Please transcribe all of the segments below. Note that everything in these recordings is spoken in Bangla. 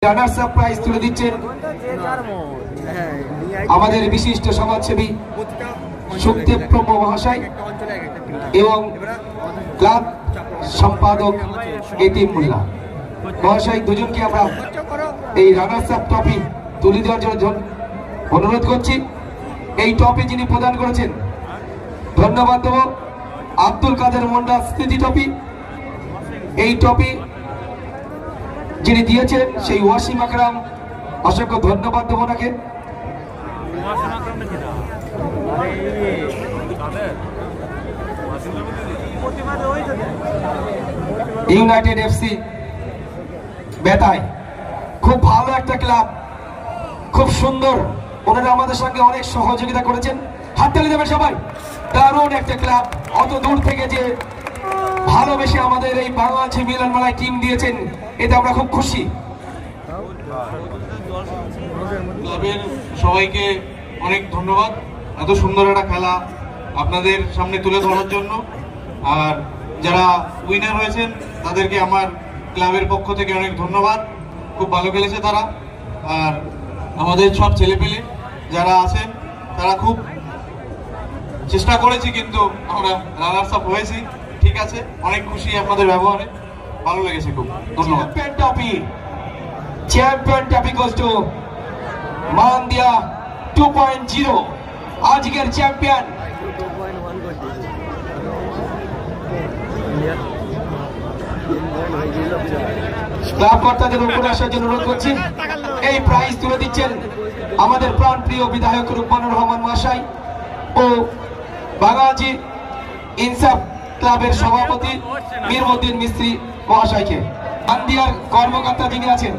রানার্স আপ প্রাইজ তুলে দিচ্ছেন আমাদের বিশিষ্ট সমাজসেবী সুখদেব প্রভু মহাশয় এবং ক্লাব সম্পাদক এতিম মোল্লা মহাশয় দুজনকে আমরা এই রানার্স আপ ট্রফি তুলে দেওয়ার জন্য অনুরোধ করছি। এই ট্রফি যিনি প্রদান করেছেন ধন্যবাদ দেব আব্দুল কাদের মন্ডা স্মৃতি ট্রফি। এই ট্রফি যিনি দিয়েছেন সেই ওয়াসিম আকরাম, অসংখ্য ধন্যবাদ দেব ওনাকে। ইউনাইটেড এফসি বেতায় খুব ভালো একটা ক্লাব, খুব সুন্দর, ওনারা আমাদের সঙ্গে অনেক সহযোগিতা করেছেন। হাততালি দেবেন সবাই। দারুণ একটা ক্লাব, অত দূর থেকে যে ভালোবেসে আমাদের এই বাংলাদেশ মিলন মেলায় টিম দিয়েছেন, এতে আমরা খুব খুশি। ক্লাবের সবাইকে অনেক ধন্যবাদ এত সুন্দর একটা খেলা আপনাদের সামনে তুলে ধরার জন্য। আর যারা উইনার হয়েছেন তাদেরকে আমার ক্লাবের পক্ষ থেকে অনেক ধন্যবাদ, খুব ভালো খেলেছে তারা। আর আমাদের সব ছেলেপেলে যারা আছেন তারা খুব চেষ্টা করেছি, কিন্তু আমরা রানার্স আপ হয়েছি, ঠিক আছে। অনেক খুশি আপনাদের ব্যবহারে, ভালো লেগেছে খুব। ধন্যবাদ। Champion trophy goes to Mandia 2.0। আজকের চ্যাম্পিয়ন ক্লাব কর্তাদের উপরে আসার জন্য অনুরোধ করছি। এই প্রাইজ তুলে দিচ্ছেন আমাদের প্রাণপ্রিয় বিধায়ক রুকমানুর রহমান মহাশয় ও বাগাজি ইনসাফ ক্লাবের সভাপতি মিরমুদ্দিন মিস্ত্রি মহাশয়কে। মানদিয়ার কর্মকর্তা যিনি আছেন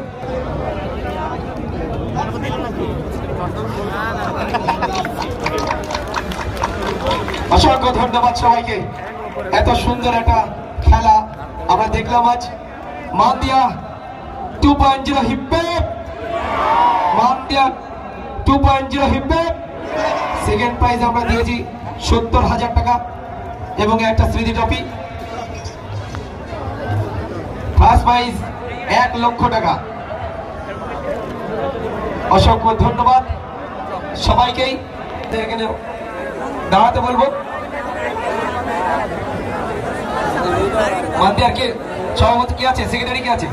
অসংখ্য ধন্যবাদ সবাইকে। এত সুন্দর একটা খেলা আমরা দেখলাম আজ। মানদিয়া 2.0 হিপে, মানদিয়া 2.0 হিপে। সেকেন্ড প্রাইজ আমরা দিয়েছি 70,000 টাকা এবং একটা স্মৃতি ট্রফি। ফার্স্ট প্রাইজ 1 লক্ষ টাকা। অসংখ্য ধন্যবাদ সবাইকেই। এখানে দাঁড়াতে বলবো। মানদিয়ার কে সভাপতি কে আছে, সেক্রেটারি কে আছে,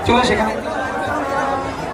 চলে সেখানে।